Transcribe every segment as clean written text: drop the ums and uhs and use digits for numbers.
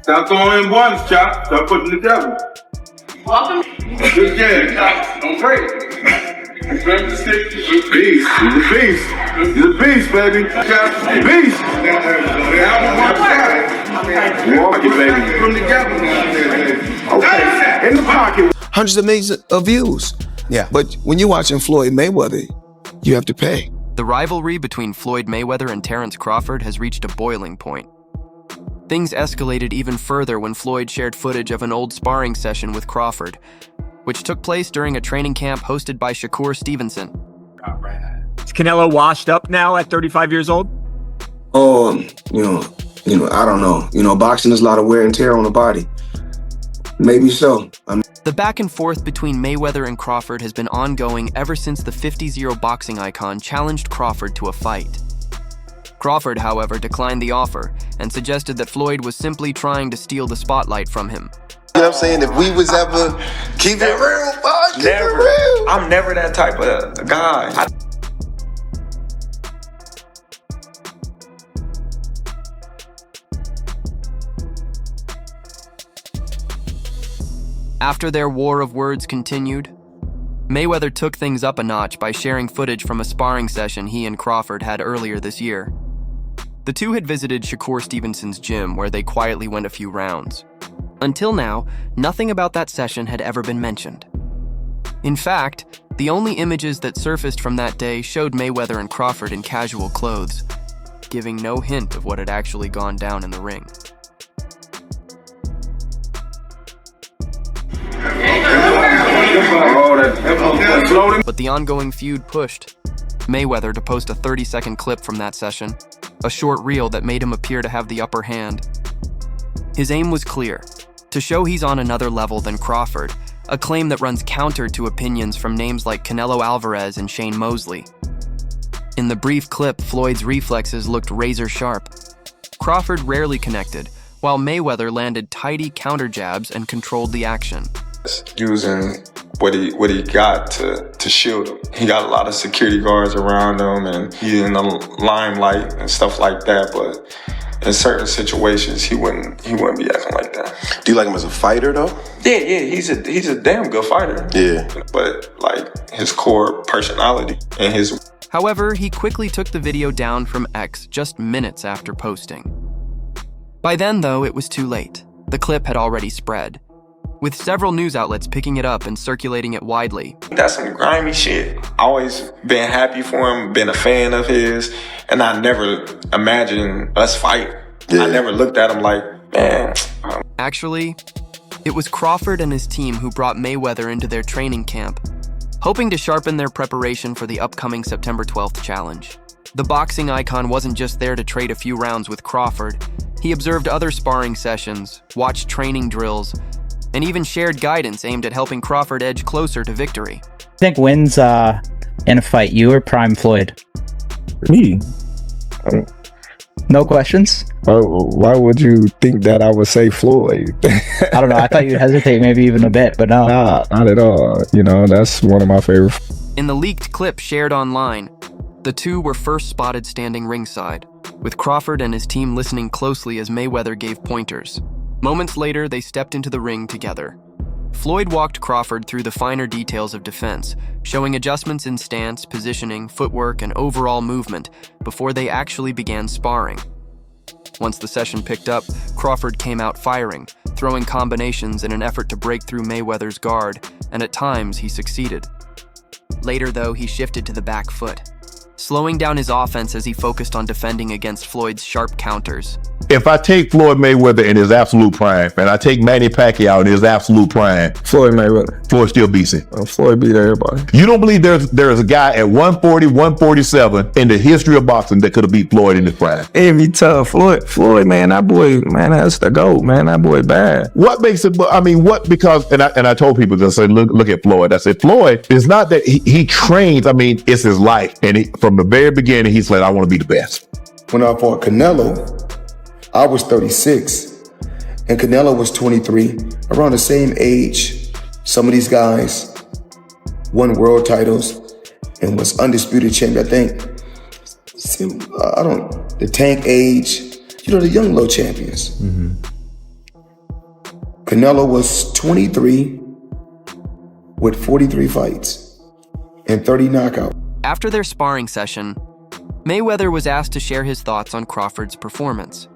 Stop throwing in ones, Chop. Start putting together. Welcome. Good game, Chop. Don't break. He's a beast. He's a beast. He's a beast, baby. Chop. Beast. Walk it, baby. Put them together. Okay. In the pocket. Hundreds of millions of views. Yeah. But when you're watching Floyd Mayweather, you have to pay. The rivalry between Floyd Mayweather and Terence Crawford has reached a boiling point. Things escalated even further when Floyd shared footage of an old sparring session with Crawford, which took place during a training camp hosted by Shakur Stevenson. Is Canelo washed up now at 35 years old? I don't know. Boxing is a lot of wear and tear on the body. Maybe so. The back and forth between Mayweather and Crawford has been ongoing ever since the 50-0 boxing icon challenged Crawford to a fight. Crawford, however, declined the offer and suggested that Floyd was simply trying to steal the spotlight from him. You know what I'm saying? If we was ever keep it real, boy, keep it real. I'm never that type of guy. After their war of words continued, Mayweather took things up a notch by sharing footage from a sparring session he and Crawford had earlier this year. The two had visited Shakur Stevenson's gym where they quietly went a few rounds. Until now, nothing about that session had ever been mentioned. In fact, the only images that surfaced from that day showed Mayweather and Crawford in casual clothes, giving no hint of what had actually gone down in the ring. But the ongoing feud pushed Mayweather to post a 30-second clip from that session, a short reel that made him appear to have the upper hand. His aim was clear, to show he's on another level than Crawford, a claim that runs counter to opinions from names like Canelo Alvarez and Shane Mosley. In the brief clip, Floyd's reflexes looked razor sharp. Crawford rarely connected, while Mayweather landed tidy counter jabs and controlled the action. Using what he got to shield him. He got a lot of security guards around him, and he's in the limelight and stuff like that. But in certain situations, he wouldn't be acting like that. Do you like him as a fighter, though? Yeah, he's a damn good fighter. Yeah. But like his core personality and his. However, he quickly took the video down from X just minutes after posting. By then, though, it was too late. The clip had already spread, with several news outlets picking it up and circulating it widely. That's some grimy shit. Always been happy for him, been a fan of his, and I never imagined us fight. Yeah. I never looked at him like, man. Actually, it was Crawford and his team who brought Mayweather into their training camp, hoping to sharpen their preparation for the upcoming September 12th challenge. The boxing icon wasn't just there to trade a few rounds with Crawford. He observed other sparring sessions, watched training drills, and even shared guidance aimed at helping Crawford edge closer to victory. I think wins in a fight, you or Prime Floyd? Me? No questions? Why would you think that I would say Floyd? I don't know. I thought you'd hesitate maybe even a bit, but no. Nah, not at all. That's one of my favorite. In the leaked clip shared online, the two were first spotted standing ringside, with Crawford and his team listening closely as Mayweather gave pointers. Moments later, they stepped into the ring together. Floyd walked Crawford through the finer details of defense, showing adjustments in stance, positioning, footwork, and overall movement before they actually began sparring. Once the session picked up, Crawford came out firing, throwing combinations in an effort to break through Mayweather's guard, and at times he succeeded. Later, though, he shifted to the back foot, slowing down his offense as he focused on defending against Floyd's sharp counters. If I take Floyd Mayweather in his absolute prime, and I take Manny Pacquiao in his absolute prime, Floyd Mayweather. Floyd still beats him. Floyd beat everybody. You don't believe there's a guy at 140, 147 in the history of boxing that could have beat Floyd in his prime? It'd be tough. Floyd, man, that boy, man, that's the GOAT, man. That boy bad. What makes it, because, and I told people, I said, look at Floyd. I said, Floyd, it's not that he trains, it's his life. And from the very beginning, he said, I want to be the best. When I fought Canelo, I was 36 and Canelo was 23, around the same age. Some of these guys won world titles and was undisputed champion. I think, the Tank age, the young low champions. Mm-hmm. Canelo was 23 with 43 fights and 30 knockouts. After their sparring session, Mayweather was asked to share his thoughts on Crawford's performance.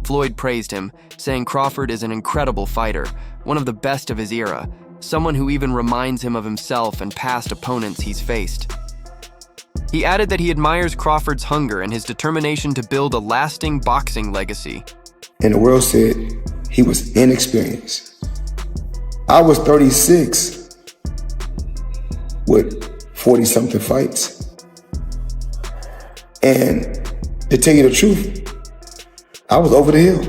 Floyd praised him, saying Crawford is an incredible fighter, one of the best of his era, someone who even reminds him of himself and past opponents he's faced. He added that he admires Crawford's hunger and his determination to build a lasting boxing legacy. And the world said he was inexperienced. I was 36 with 40-something fights. And to tell you the truth, I was over the hill.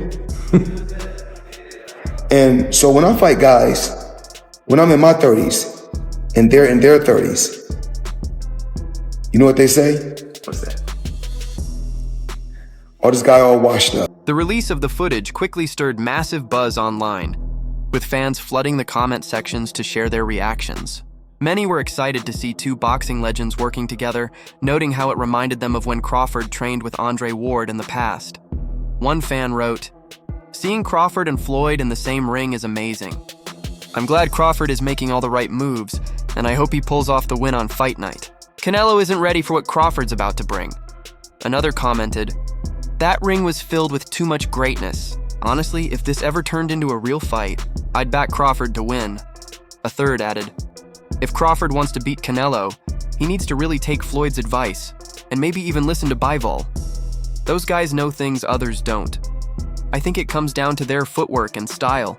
And so when I fight guys, when I'm in my 30s and they're in their 30s, you know what they say? What's that? Oh, this guy all washed up. The release of the footage quickly stirred massive buzz online, with fans flooding the comment sections to share their reactions. Many were excited to see two boxing legends working together, noting how it reminded them of when Crawford trained with Andre Ward in the past. One fan wrote, "Seeing Crawford and Floyd in the same ring is amazing. I'm glad Crawford is making all the right moves, and I hope he pulls off the win on fight night. Canelo isn't ready for what Crawford's about to bring." Another commented, "That ring was filled with too much greatness. Honestly, if this ever turned into a real fight, I'd back Crawford to win." A third added, "If Crawford wants to beat Canelo, he needs to really take Floyd's advice, and maybe even listen to Bivol. Those guys know things others don't. I think it comes down to their footwork and style.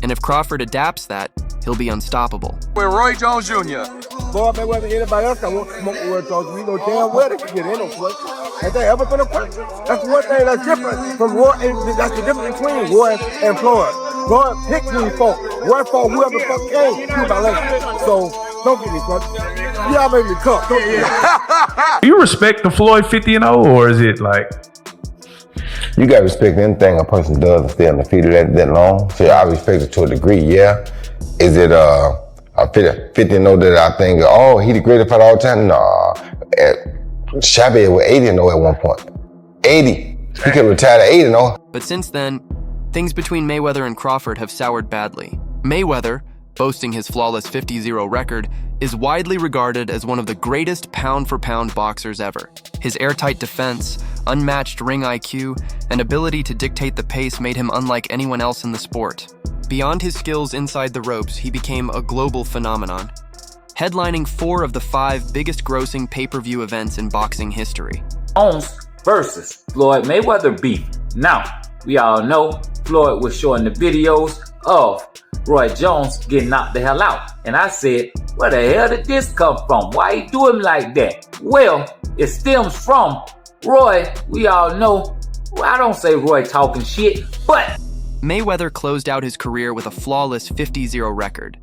And if Crawford adapts that, he'll be unstoppable." With Roy Jones Jr. Floyd Mayweather, anybody else that wants to smoke the word talk, we know damn well they can get in on Floyd. Has they ever been a question? That's one thing that's different from Roy, and that's the difference between Roy and Floyd. Roy picked who he fought. Roy fought whoever the fuck came, he was legend. So, don't get me fucked. Y'all made me cut. Don't get me. Do you respect the Floyd 50-0, or is it like? You gotta respect anything a person does and stay undefeated that long. So I respect it to a degree, yeah. Is it a 50-0 that I think, oh, he the greatest fighter all the time? Nah. Chavez was 80-0 at one point. 80. He could retire to 80-0. But since then, things between Mayweather and Crawford have soured badly. Mayweather, boasting his flawless 50-0 record, is widely regarded as one of the greatest pound-for-pound boxers ever. His airtight defense, unmatched ring IQ, and ability to dictate the pace made him unlike anyone else in the sport. Beyond his skills inside the ropes, he became a global phenomenon, headlining 4 of the 5 biggest grossing pay-per-view events in boxing history. Jones versus Floyd Mayweather beef. Now, we all know Floyd was showing the videos of Roy Jones getting knocked the hell out. And I said, where the hell did this come from? Why he do him like that? Well, it stems from Roy. We all know, well, I don't say Roy talking shit, but Mayweather closed out his career with a flawless 50-0 record,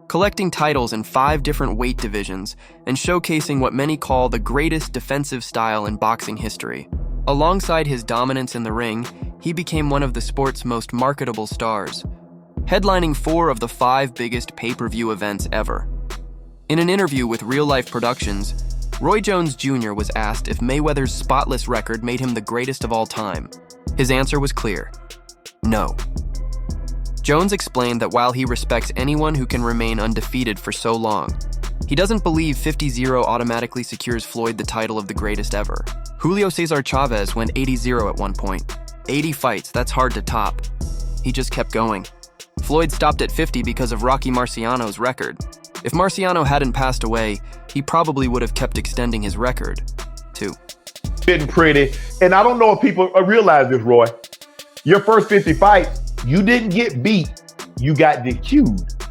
collecting titles in 5 different weight divisions and showcasing what many call the greatest defensive style in boxing history. Alongside his dominance in the ring, he became one of the sport's most marketable stars, headlining 4 of the 5 biggest pay-per-view events ever. In an interview with Real Life Productions, Roy Jones Jr. was asked if Mayweather's spotless record made him the greatest of all time. His answer was clear: no. Jones explained that while he respects anyone who can remain undefeated for so long, he doesn't believe 50-0 automatically secures Floyd the title of the greatest ever. Julio Cesar Chavez went 80-0 at one point. 80 fights, that's hard to top. He just kept going. Floyd stopped at 50 because of Rocky Marciano's record. If Marciano hadn't passed away, he probably would have kept extending his record, too. Getting pretty. And I don't know if people realize this, Roy. Your first 50 fights, you didn't get beat. You got DQ'd.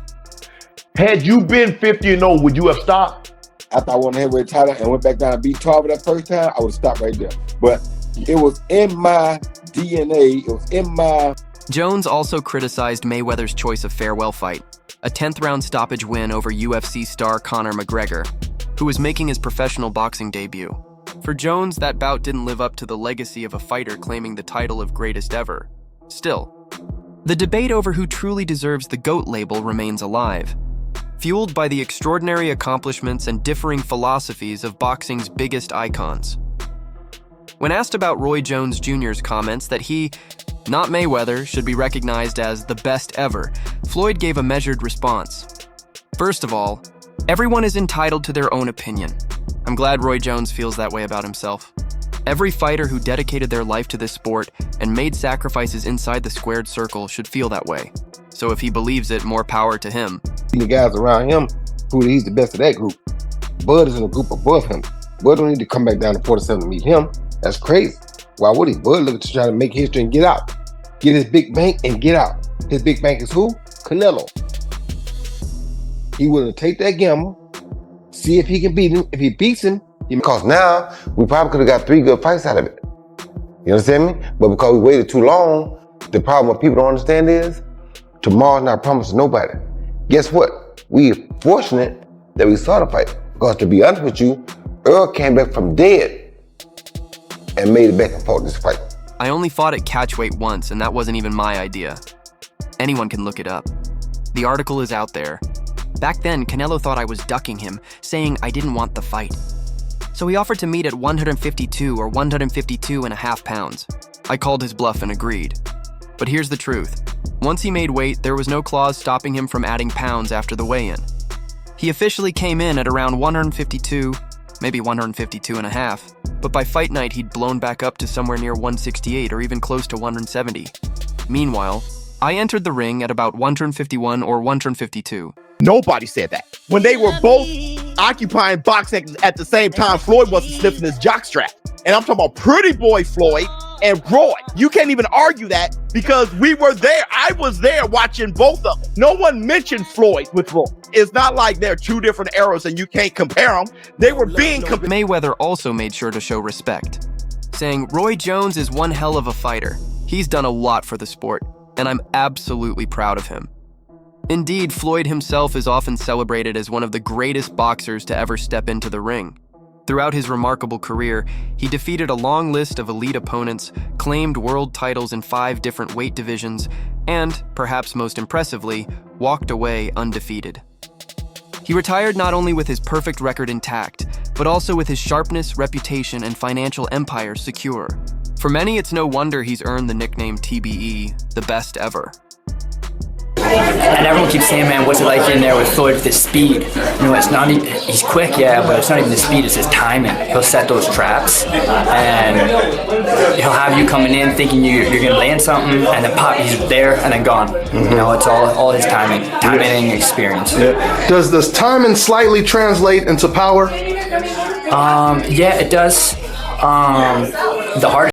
Had you been 50-0, would you have stopped? After I won the heavyweight title and went back down and beat Tarver that first time, I would have stopped right there. But it was in my DNA. It was in my... Jones also criticized Mayweather's choice of farewell fight, a 10th-round stoppage win over UFC star Conor McGregor, who was making his professional boxing debut. For Jones, that bout didn't live up to the legacy of a fighter claiming the title of greatest ever. Still, the debate over who truly deserves the GOAT label remains alive, fueled by the extraordinary accomplishments and differing philosophies of boxing's biggest icons. When asked about Roy Jones Jr.'s comments that he not Mayweather, should be recognized as the best ever, Floyd gave a measured response. First of all, everyone is entitled to their own opinion. I'm glad Roy Jones feels that way about himself. Every fighter who dedicated their life to this sport and made sacrifices inside the squared circle should feel that way. So if he believes it, more power to him. The guys around him, who he's the best of that group. Bud is in a group above him. Bud don't need to come back down to 47 to meet him. That's crazy. Why would he? Bud looking to try to make history and get out. Get his big bank and get out. His big bank is who? Canelo. He willing to take that gamble, see if he can beat him. If he beats him, because now we probably could have got 3 good fights out of it. You understand me? But because we waited too long, the problem what people don't understand is tomorrow's not promised to nobody. Guess what? We are fortunate that we saw the fight. Because to be honest with you, Earl came back from dead and made it back and fought this fight. I only fought at catchweight once, and that wasn't even my idea. Anyone can look it up. The article is out there. Back then, Canelo thought I was ducking him, saying I didn't want the fight. So he offered to meet at 152 or 152.5 pounds. I called his bluff and agreed. But here's the truth. Once he made weight, there was no clause stopping him from adding pounds after the weigh-in. He officially came in at around 152, maybe 152.5, but by fight night he'd blown back up to somewhere near 168 or even close to 170. Meanwhile, I entered the ring at about 151 or 152. Nobody said that. When they were both occupying boxing at the same time, Floyd wasn't sniffing his jockstrap. And I'm talking about Pretty Boy Floyd and Roy. You can't even argue that because we were there. I was there watching both of them. No one mentioned Floyd with Roy. It's not like they're two different eras and you can't compare them. They were being compared. Mayweather also made sure to show respect, saying Roy Jones is one hell of a fighter. He's done a lot for the sport, and I'm absolutely proud of him. Indeed, Floyd himself is often celebrated as one of the greatest boxers to ever step into the ring. Throughout his remarkable career, he defeated a long list of elite opponents, claimed world titles in 5 different weight divisions, and, perhaps most impressively, walked away undefeated. He retired not only with his perfect record intact, but also with his sharpness, reputation, and financial empire secure. For many, it's no wonder he's earned the nickname TBE, the best ever. And everyone keeps saying, man, what's it like in there with Floyd with his speed? You know, it's not, he's quick, yeah, but it's not even the speed, it's his timing. He'll set those traps, and he'll have you coming in thinking you're going to land something, and then pop, he's there, and then gone. You know, it's all his timing and experience. Yeah. Does timing slightly translate into power? Yeah, it does. The hardest